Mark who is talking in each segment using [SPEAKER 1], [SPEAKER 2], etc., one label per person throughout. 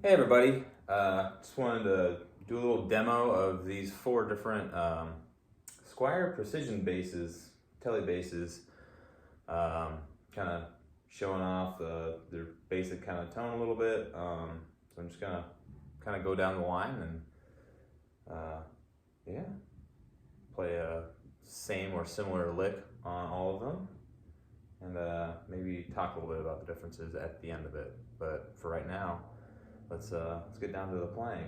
[SPEAKER 1] Hey everybody, just wanted to do a little demo of these 4 different Squier precision basses, tele basses, kind of showing off their basic kind of tone a little bit. So I'm just gonna kind of go down the line and play a same or similar lick on all of them, and maybe talk a little bit about the differences at the end of it. But for right now, let's get down to the playing.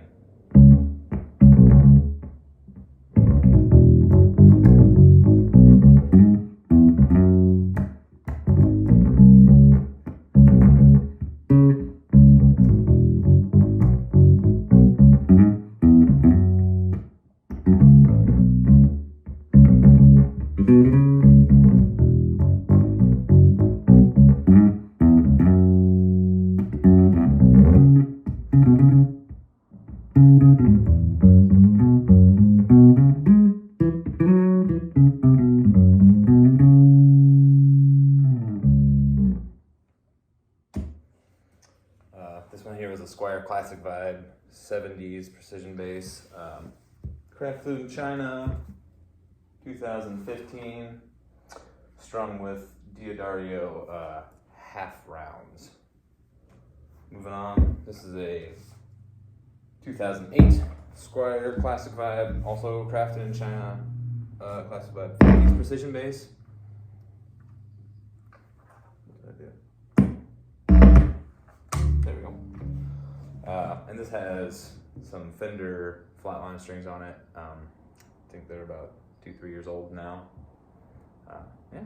[SPEAKER 1] This one here was a Squier Classic Vibe 70s precision bass, crafted in China, 2015, strung with Diodario half rounds. Moving on, this is a 2008 Squier Classic Vibe, also crafted in China, Classic Vibe 50s precision bass. What did I do? There we go. And this has some Fender flatline strings on it. I think they're about 2-3 years old now. Yeah.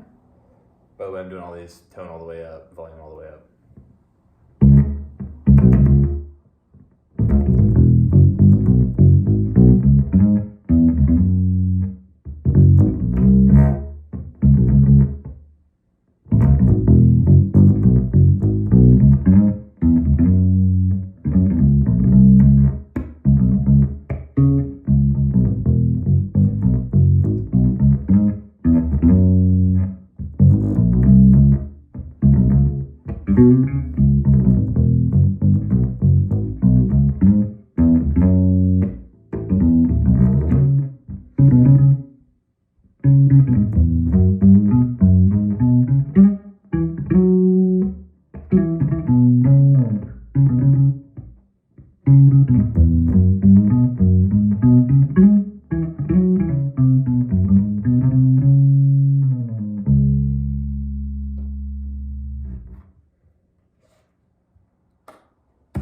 [SPEAKER 1] By the way, I'm doing all these tone all the way up, volume all the way up.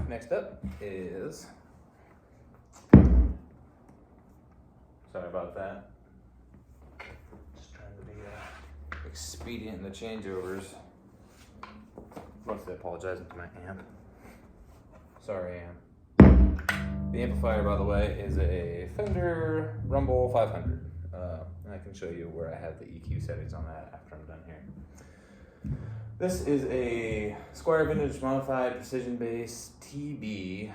[SPEAKER 1] Next up is, sorry about that, just trying to be expedient in the changeovers. Mostly apologizing to my amp. Sorry, amp. The amplifier, by the way, is a Fender Rumble 500. And I can show you where I have the EQ settings on that after I'm done here. This is a Squier Vintage Modified Precision Bass TB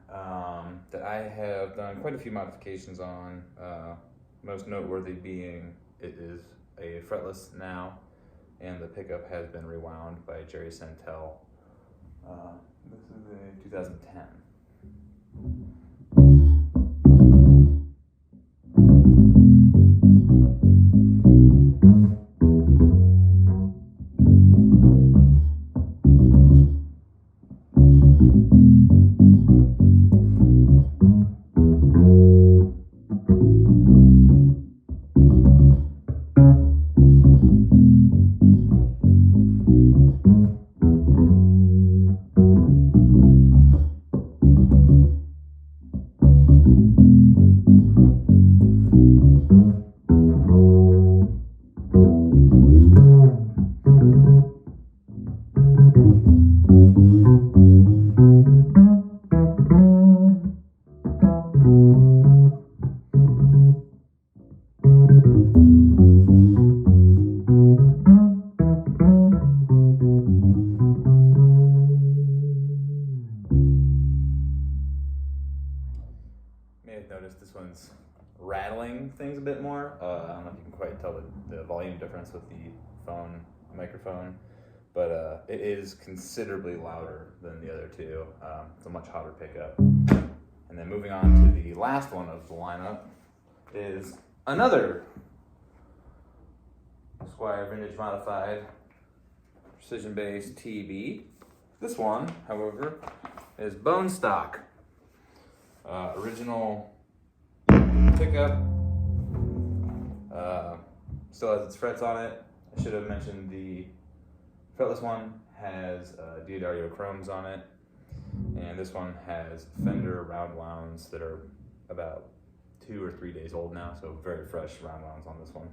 [SPEAKER 1] that I have done quite a few modifications on. Most noteworthy being it is a fretless now, and the pickup has been rewound by Jerry Centel. This is a 2010. May have noticed this one's rattling things a bit more. I don't know if you can quite tell the volume difference with the phone microphone, but it is considerably louder than the other two. It's a much hotter pickup. And then moving on to the last one of the lineup is another Squier Vintage Modified Precision Bass TB. This one, however, is bone stock. Original pickup. Still has its frets on it. I should have mentioned the fretless one has D'Addario chromes on it, and this one has Fender round wounds that are about 2 or 3 days old now, so very fresh round wounds on this one.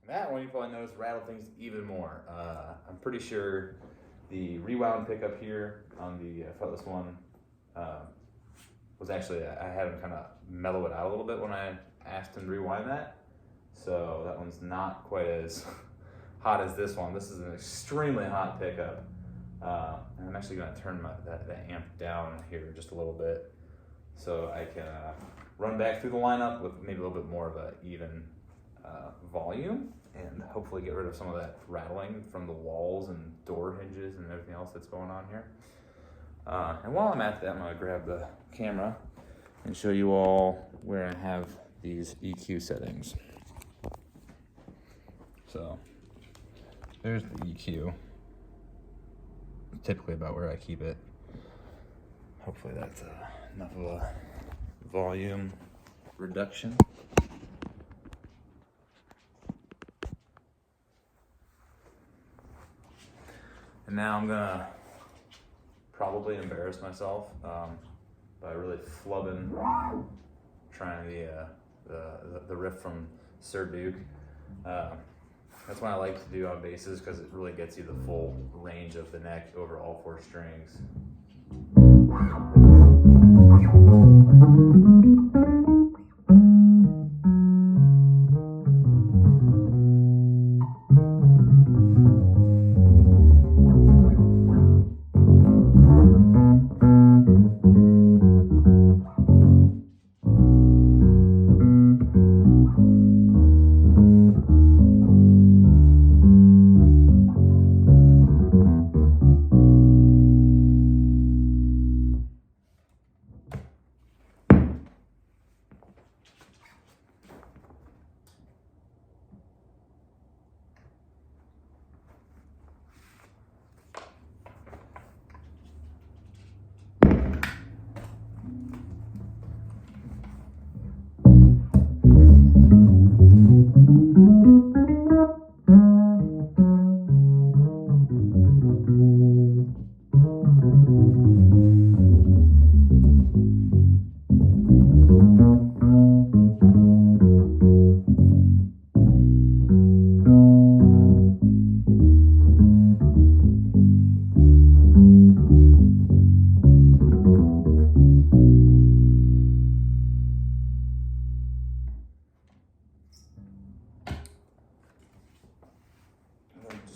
[SPEAKER 1] That one you probably notice rattle things even more. I'm pretty sure the rewound pickup here on the fretless one was actually, I had him kind of mellow it out a little bit when I asked him to rewind that. So that one's not quite as hot as this one. This is an extremely hot pickup. And I'm actually going to turn that amp down here just a little bit so I can run back through the lineup with maybe a little bit more of an even volume, and hopefully get rid of some of that rattling from the walls and door hinges and everything else that's going on here. And while I'm at that, I'm going to grab the camera and show you all where I have these EQ settings. So there's the EQ. Typically about where I keep it. Hopefully that's enough of a volume reduction. And now I'm gonna probably embarrass myself by really flubbing trying the riff from Sir Duke. That's what I like to do on basses because it really gets you the full range of the neck over all 4 strings.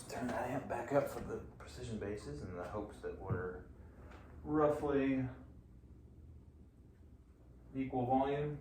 [SPEAKER 1] Turn that amp back up for the precision basses in the hopes that we're roughly equal volume.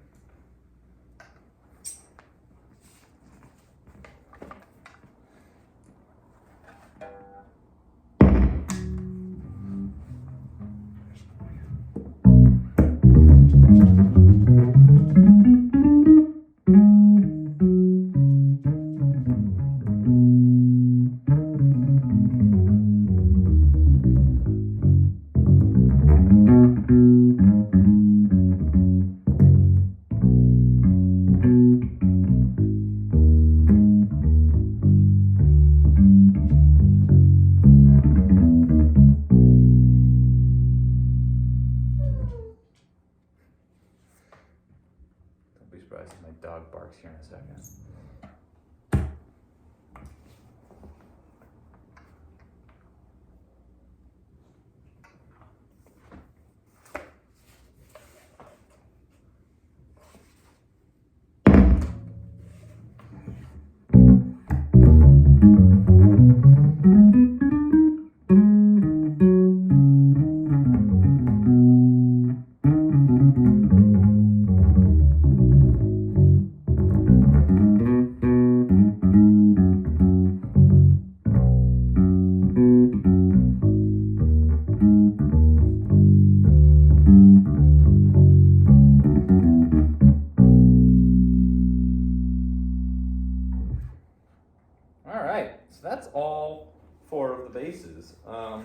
[SPEAKER 1] All right, so that's all 4 of the basses. I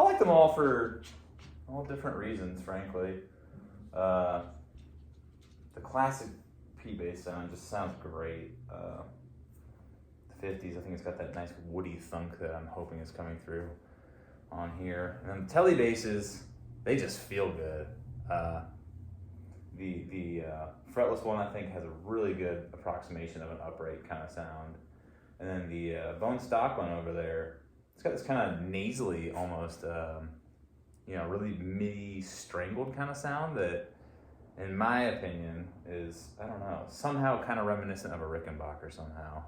[SPEAKER 1] like them all for all different reasons, frankly. The classic P-bass sound just sounds great. The 50s, I think it's got that nice woody thunk that I'm hoping is coming through on here. And then the Tele basses, they just feel good. The fretless one, I think, has a really good approximation of an upright kind of sound. And then the bone stock one over there, it's got this kind of nasally almost, really MIDI strangled kind of sound that, in my opinion, is, I don't know, somehow kind of reminiscent of a Rickenbacker somehow.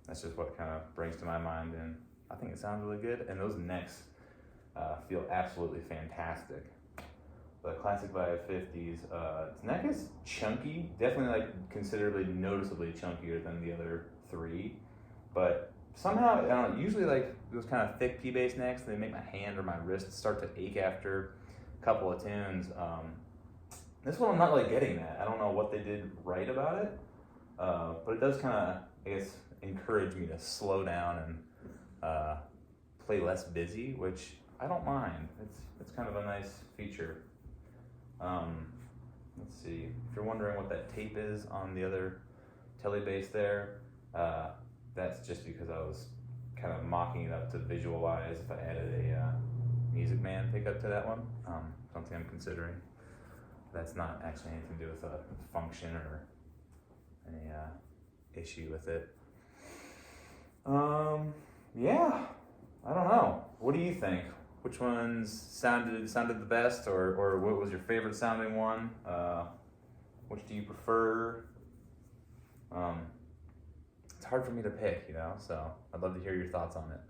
[SPEAKER 1] That's just what kind of brings to my mind, and I think it sounds really good. And those necks feel absolutely fantastic. The classic Vibe 50s, its neck is chunky, definitely like considerably noticeably chunkier than the other 3, but somehow, I don't know, usually like those kind of thick P-bass necks, they make my hand or my wrist start to ache after a couple of tunes. This one I'm not really getting that. I don't know what they did right about it, but it does kind of, I guess, encourage me to slow down and play less busy, which I don't mind. It's kind of a nice feature. Let's see, if you're wondering what that tape is on the other Tele bass there, that's just because I was kind of mocking it up to visualize if I added a Music Man pickup to that one. Something I'm considering. That's not actually anything to do with a function or any issue with it. Yeah, I don't know. What do you think? Which ones sounded the best, or what was your favorite sounding one? Which do you prefer? It's hard for me to pick, so I'd love to hear your thoughts on it.